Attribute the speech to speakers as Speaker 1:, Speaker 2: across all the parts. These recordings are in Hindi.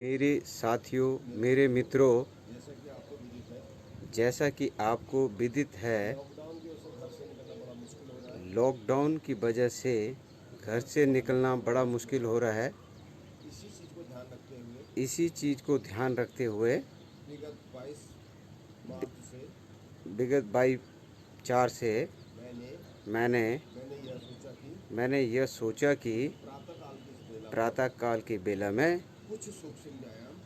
Speaker 1: मेरे साथियों, मेरे मित्रों, जैसा कि आपको विदित है, लॉकडाउन की वजह से घर से निकलना बड़ा मुश्किल हो रहा है। इसी चीज़ को ध्यान रखते हुए विगत 22/4 से मैंने यह सोचा कि प्रातःकाल की बेला में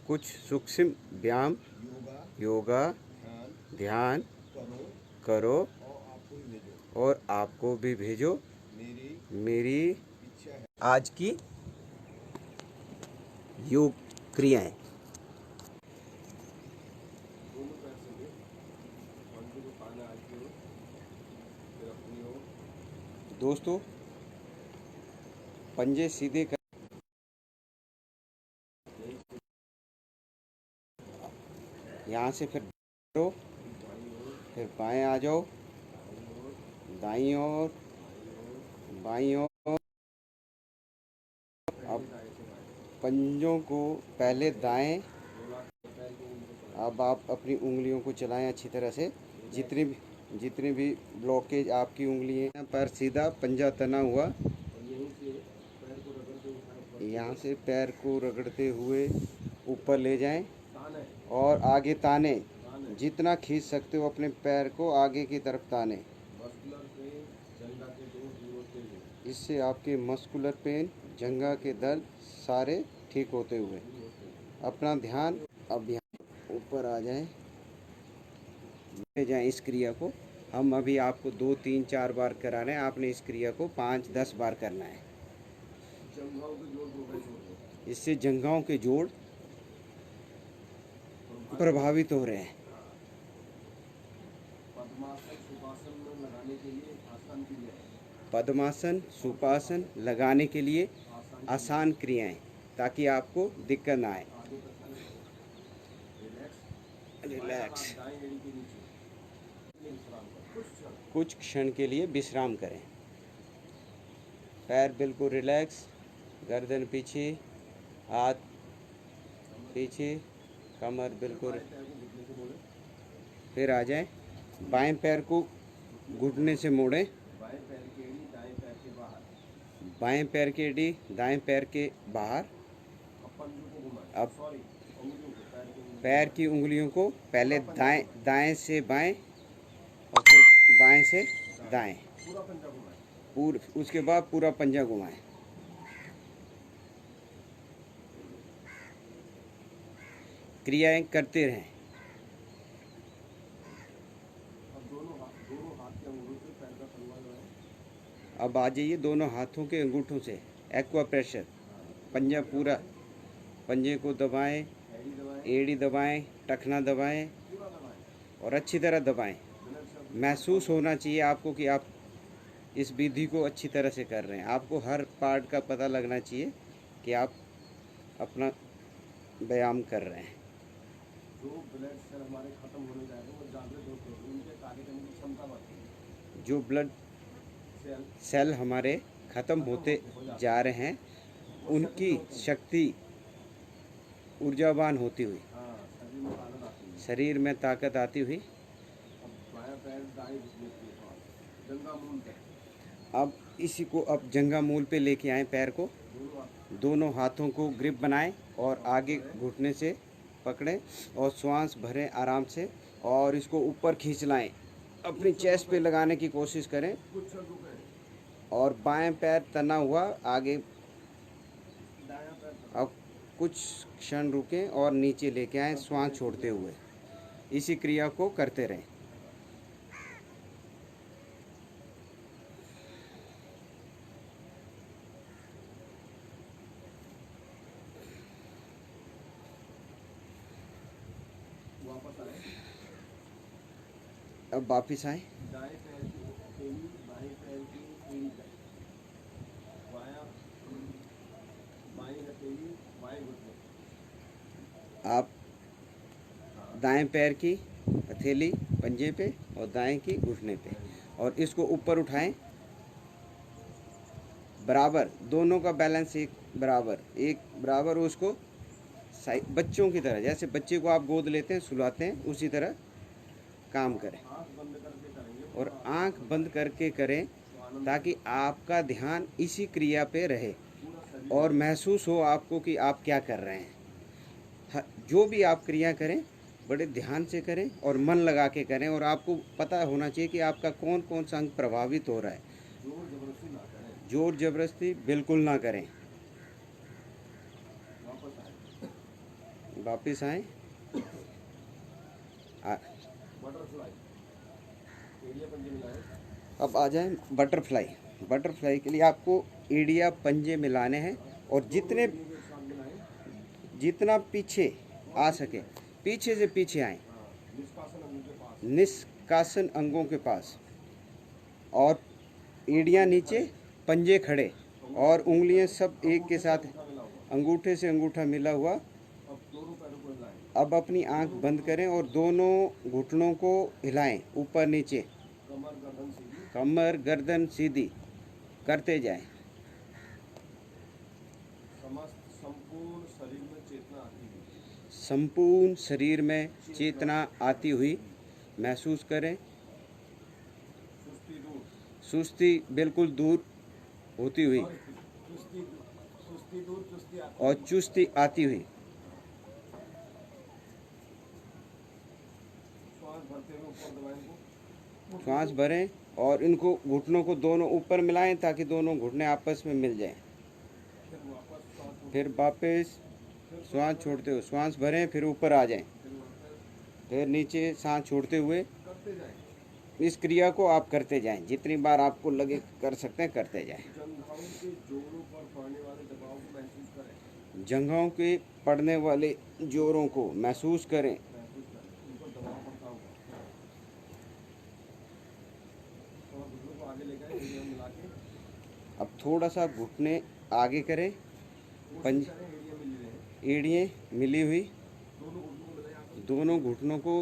Speaker 1: कुछ सूक्ष्म व्यायाम, योगा, ध्यान करो और आपको भी भेजो। मेरी आज की योग क्रियाएं। दोस्तों, पंजे सीधे कर, यहाँ से फिर करो, फिर बाएं आ जाओ, दाईं ओर, बाईं ओर। अब पंजों को पहले दाएं। अब आप अपनी उंगलियों को चलाएं अच्छी तरह से। जितने भी ब्लॉकेज आपकी उंगलियां पर सीधा पंजा तना हुआ, यहाँ से पैर को रगड़ते हुए ऊपर ले जाएं और आगे ताने। जितना खींच सकते हो अपने पैर को आगे की तरफ ताने। इससे आपके मस्कुलर पेन, जंघा के दर्द सारे ठीक होते हुए। अपना ध्यान अब यहाँ ऊपर आ जाएं, ले जाएं इस क्रिया को। हम अभी आपको 2, 3, 4 बार करा रहे हैं। आपने इस क्रिया को 5, 10 बार करना है। इससे जंघाओं के जोड़ प्रभावित हो रहे हैं। पद्मासन, सुपासन लगाने के लिए आसान क्रियाएं, ताकि आपको दिक्कत ना आए। रिलैक्स। कुछ क्षण के लिए विश्राम करें। पैर बिल्कुल रिलैक्स, गर्दन पीछे, हाथ पीछे, कमर बिल्कुल। फिर आ जाए, बाएं पैर को घुटने से मोड़ें। बाएं पैर की एड़ी दाएं पैर के बाहर। अब पैर की उंगलियों को पहले दाएं से बाएं और फिर बाएं से दाएं, उसके बाद पूरा पंजा घुमाएं। क्रियाएं करते रहें। अब आ जाइए, दोनों हाथों के अंगूठों से एक्वा प्रेशर, पंजा पूरा, पंजे को दबाएं, एड़ी दबाएं, टखना दबाएं और अच्छी तरह दबाएं। महसूस होना चाहिए आपको कि आप इस विधि को अच्छी तरह से कर रहे हैं। आपको हर पार्ट का पता लगना चाहिए कि आप अपना व्यायाम कर रहे हैं। जो ब्लड सेल हमारे खत्म होने जा रहे हैं वो जागृत होते हैं, उनके कार्य करने की क्षमता बढ़ती है। जो ब्लड सेल हमारे खत्म होते जा रहे हैं, उनकी शक्ति ऊर्जावान होती हुई, शरीर में ताकत आती हुई। अब इसी को अब जंघा मूल पे लेके आए। पैर को दोनों हाथों को ग्रिप बनाएं और आगे घुटने से पकड़ें और श्वास भरें आराम से और इसको ऊपर खींच लाएं। अपनी चेस्ट पे लगाने की कोशिश करें और बाएं पैर तना हुआ आगे। अब कुछ क्षण रुकें और नीचे लेके आएं श्वास छोड़ते हुए। इसी क्रिया को करते रहें। अब वापिस आए। आप दाएं पैर की हथेली पंजे पे और दाएं की घुटने पे, और इसको ऊपर उठाएं बराबर। दोनों का बैलेंस एक बराबर उसको बच्चों की तरह, जैसे बच्चे को आप गोद लेते हैं, सुलाते हैं, उसी तरह काम करें। और आंख बंद करके करें ताकि आपका ध्यान इसी क्रिया पे रहे और महसूस हो आपको कि आप क्या कर रहे हैं। जो भी आप क्रिया करें बड़े ध्यान से करें और मन लगा के करें, और आपको पता होना चाहिए कि आपका कौन कौन सा अंग प्रभावित हो रहा है। जोर जबरदस्ती बिल्कुल ना करें। वापस आए। अब आ जाए बटरफ्लाई। बटरफ्लाई के लिए आपको एड़िया पंजे मिलाने हैं और जितना पीछे आ सके, पीछे से पीछे आए, निष्कासन अंगों के पास, और एड़ियाँ नीचे, पंजे खड़े, और उंगलियां सब एक के साथ, अंगूठे से अंगूठा मिला हुआ। अब अपनी आंख बंद करें और दोनों घुटनों को हिलाएं ऊपर नीचे, कमर गर्दन सीधी करते जाएं। संपूर्ण शरीर में चेतना आती हुई महसूस करें। सुस्ती बिल्कुल दूर होती हुई और चुस्ती आती हुई। श्वास भरें और इनको घुटनों को दोनों ऊपर मिलाएं ताकि दोनों घुटने आपस में मिल जाएं। फिर वापस श्वास छोड़ते हुए श्वास भरें, फिर ऊपर आ जाएं, फिर नीचे सांस छोड़ते हुए। इस क्रिया को आप करते जाएं, जितनी बार आपको लगे कर सकते हैं करते जाएं। जंघों के पड़ने वाले जोरों को महसूस करें। अब थोड़ा सा घुटने आगे करें, एड़ियाँ मिली हुई, दोनों घुटनों को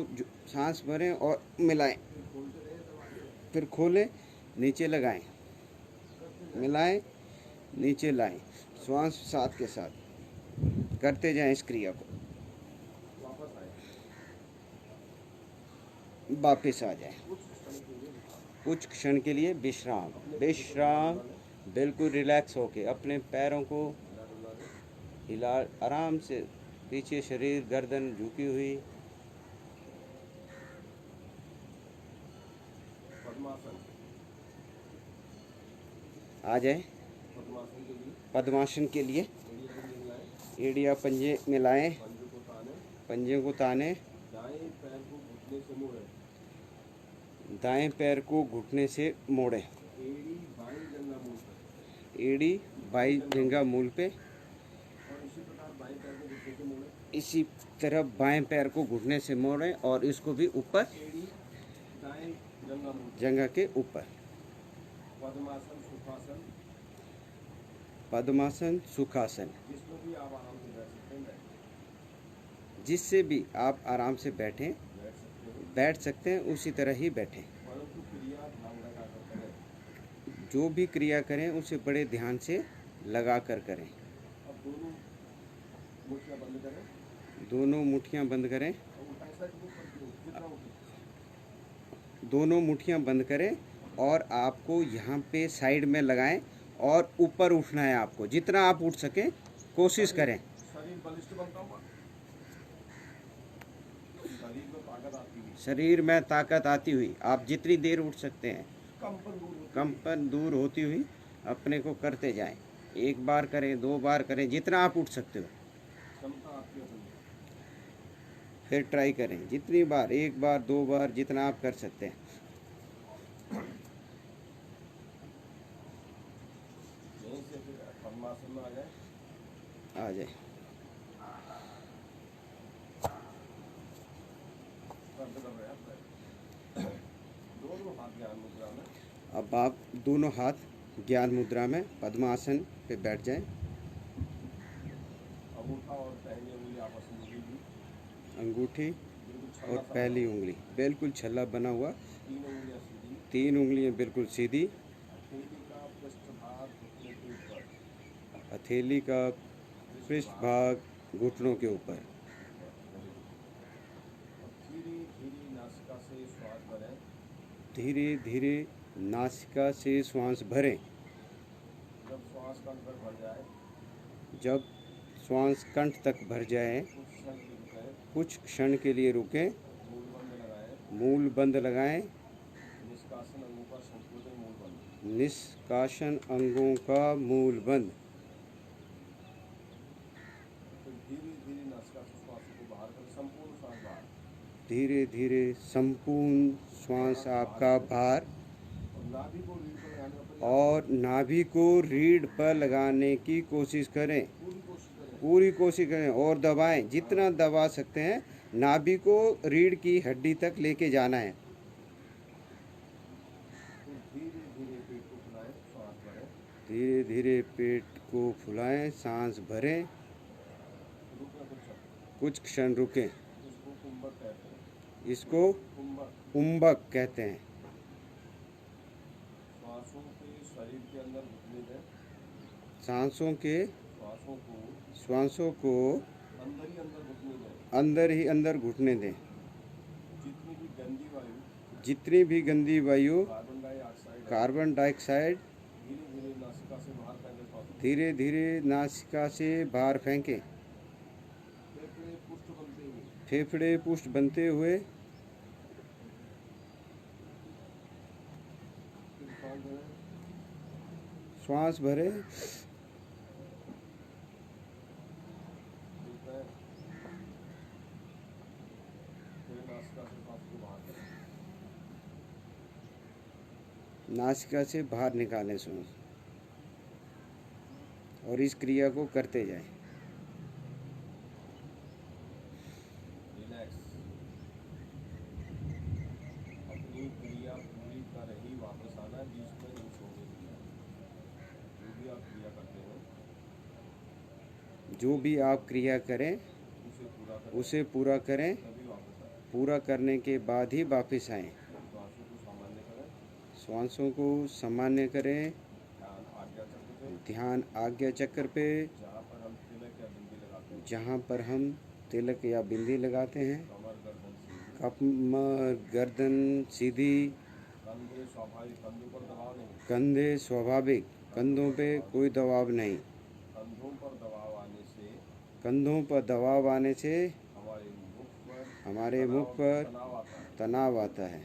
Speaker 1: सांस भरें और मिलाएं, फिर खोलें, नीचे लगाएं, मिलाएं, नीचे लाएं, श्वास साथ के साथ करते जाएं इस क्रिया को। वापस आ जाएं। कुछ क्षण के लिए विश्राम बिल्कुल रिलैक्स होके अपने पैरों को हिला आराम से, पीछे शरीर गर्दन झुकी हुई। आ जाए पद्मासन के लिए। एड़िया पंजे मिलाएं, पंजे को ताने, दाएं पैर को घुटने से मोड़ें, एड़ी बाई जंघा मूल पे, इसी तरह बाएं पैर को घुटने से मोड़ें और इसको भी ऊपर जंघा के ऊपर। पद्मासन सुखासन, जिससे भी आप आराम से बैठ सकते हैं, उसी तरह ही बैठें। जो भी क्रिया करें उसे बड़े ध्यान से लगा कर करें। दोनों मुट्ठियां बंद करें। दोनों मुट्ठियां बंद करें और आपको यहाँ पे साइड में लगाएं और ऊपर उठना है आपको। जितना आप उठ सकें कोशिश करें। शरीर में ताकत आती हुई आप जितनी देर उठ सकते हैं, कंपन दूर होती हुई अपने को करते जाएं। एक बार करें, 2 बार करें, जितना आप उठ सकते हो। फिर ट्राई करें जितनी बार, 1 बार 2 बार, जितना आप कर सकते हैं। आ जाए। अब आप दोनों हाथ ज्ञान मुद्रा में पद्मासन पे बैठ जाएं। अंगूठी और पहली उंगली बिल्कुल छल्ला बना हुआ, 3 उंगलियां बिल्कुल सीधी, हथेली का पृष्ठ भाग घुटनों के ऊपर।
Speaker 2: धीरे धीरे नासिका से श्वास भरें।
Speaker 1: धीरे धीरे नासिका से श्वास भरें।
Speaker 2: जब श्वास कंठ तक भर जाए,
Speaker 1: जब श्वास कंठ तक भर जाए,
Speaker 2: कुछ क्षण के लिए रुकें,
Speaker 1: कुछ क्षण के लिए रुकें,
Speaker 2: मूल बंद लगाएं,
Speaker 1: मूल बंद लगाएं,
Speaker 2: निष्कासन अंगों का संपूर्ण मूल बंद।
Speaker 1: निष्कासन अंगों का मूल बंद।
Speaker 2: फिर धीरे धीरे नासिका से श्वास को बाहर कर संपूर्ण श्वास बाहर।
Speaker 1: धीरे धीरे संपूर्ण श्वास आपका बाहर,
Speaker 2: और नाभि को रीढ़ पर लगाने की कोशिश करें।
Speaker 1: और नाभि को रीढ़ पर लगाने की कोशिश करें, पूरी कोशिश करें और दबाएं, जितना दबा सकते हैं। नाभि को रीढ़ की हड्डी तक लेके जाना है।
Speaker 2: धीरे धीरे पेट को फुलाएं, श्वास भरें।
Speaker 1: धीरे धीरे पेट को फुलाएं, सांस भरें, कुछ क्षण रुकें।
Speaker 2: इसको कुंभक कहते हैं।
Speaker 1: इसको कुंभक कहते हैं।
Speaker 2: श्वासों के शरीर के अंदर घुटने दें।
Speaker 1: श्वासों को
Speaker 2: अंदर ही अंदर घुटने दें।
Speaker 1: अंदर ही अंदर घुटने दें।
Speaker 2: जितनी भी गंदी वायु,
Speaker 1: कार्बन डाइऑक्साइड
Speaker 2: धीरे धीरे नासिका से बाहर फेंकें।
Speaker 1: धीरे धीरे नासिका से बाहर फेंकें। फेफड़े पुष्ट बनते हुए। श्वास भरे। नासिका से बाहर निकालें श्वास और इस क्रिया को करते जाएं।
Speaker 2: रिलैक्स। अपनी क्रिया पूरी कर ही वापस आना, बीच में नहीं छोड़ने दिया। जो भी आप क्रिया करते हैं,
Speaker 1: जो भी आप क्रिया करें, उसे पूरा करें।
Speaker 2: तभी वापस आए।
Speaker 1: पूरा करने के बाद ही वापस आएं।
Speaker 2: श्वासों को सामान्य करें।
Speaker 1: श्वासों को सामान्य करें।
Speaker 2: ध्यान आज्ञा चक्र पे,
Speaker 1: ध्यान आज्ञा चक्र पे,
Speaker 2: जहाँ पर हम तिलक या बिंदी लगाते हैं।
Speaker 1: जहाँ पर हम तिलक या बिंदी लगाते हैं।
Speaker 2: कमर गर्दन सीधी।
Speaker 1: कमर गर्दन सीधी।
Speaker 2: कंधे स्वाभाविक, कंधों पर दबाव नहीं।
Speaker 1: कंधे स्वाभाविक, कंधों पे कोई दबाव नहीं।
Speaker 2: कंधों पर दबाव आने से
Speaker 1: हमारे मुख पर तनाव आता है।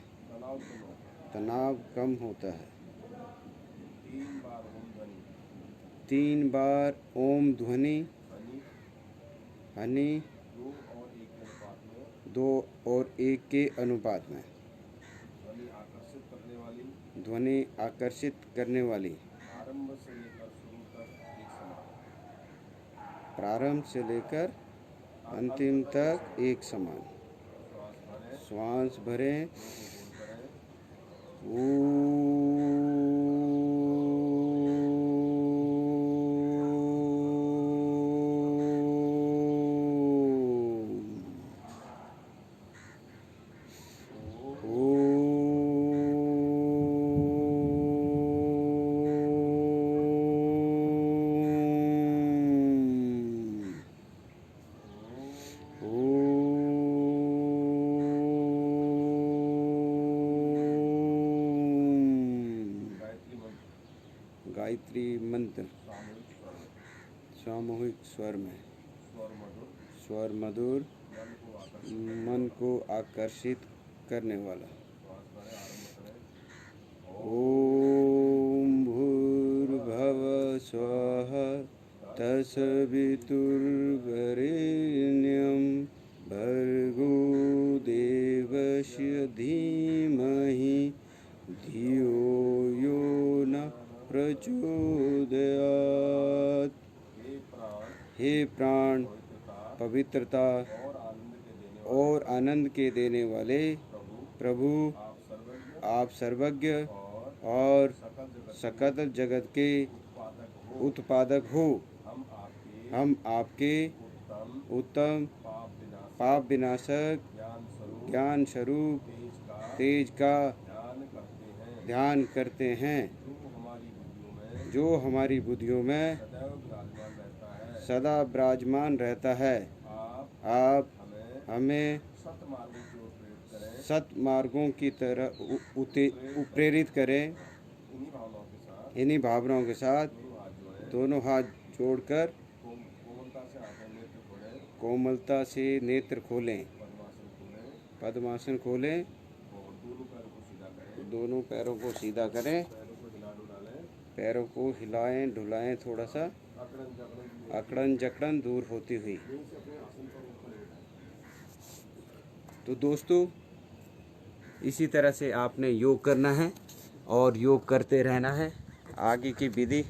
Speaker 1: तनाव कम होता है। 3 बार ओम ध्वनि हनी 2 और 1 के अनुपात में। ध्वनि आकर्षित करने वाली। प्रारंभ से लेकर अंतिम तक एक समान। श्वास भरें। गायत्री मंत्र सामूहिक स्वर में। स्वर मधुर, मन को आकर्षित करने वाला। ओम भूर्भुवः स्वः तत्सवितुर्वरेण्यं भर्गो देवस्य धीमहि धियो यो न प्रचोदयात्। हे प्राण, पवित्रता और आनंद के देने वाले प्रभु, आप सर्वज्ञ और सकल जगत के उत्पादक हो। हम आपके उत्तम पाप विनाशक ज्ञान स्वरूप तेज का ध्यान करते हैं, जो हमारी बुद्धियों में सदा विराजमान रहता है।
Speaker 2: आप
Speaker 1: आप
Speaker 2: हमें
Speaker 1: हमें
Speaker 2: सतमार्गों की ओर प्रेरित करें।
Speaker 1: सतमार्गों की तरह प्रेरित करें।
Speaker 2: इन्हीं भावनाओं के साथ
Speaker 1: इन्हीं भावनाओं के साथ
Speaker 2: दोनों हाथ
Speaker 1: दोनों हाथ
Speaker 2: जोड़ें।
Speaker 1: जोड़कर
Speaker 2: कोमलता से आंखें नेत्र खोलें।
Speaker 1: कोमलता से नेत्र खोलें,
Speaker 2: पद्मासन खोलें
Speaker 1: पद्मासन खोलें
Speaker 2: और दोनों पैरों को सीधा करें।
Speaker 1: दोनों पैरों को सीधा करें,
Speaker 2: पैरों को हिला डुला लें।
Speaker 1: पैरों को हिलाएं डुलाएं, थोड़ा सा
Speaker 2: अकड़न जकड़न दूर
Speaker 1: अकड़न जकड़न दूर होती हुई।
Speaker 2: यहीं से अपने आसन पर ऊपर उठाएं।
Speaker 1: तो दोस्तों, इसी तरह से आपने योग करना है और योग करते रहना है। आगे की विधि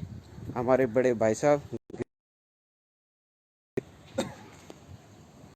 Speaker 1: हमारे बड़े भाई साहब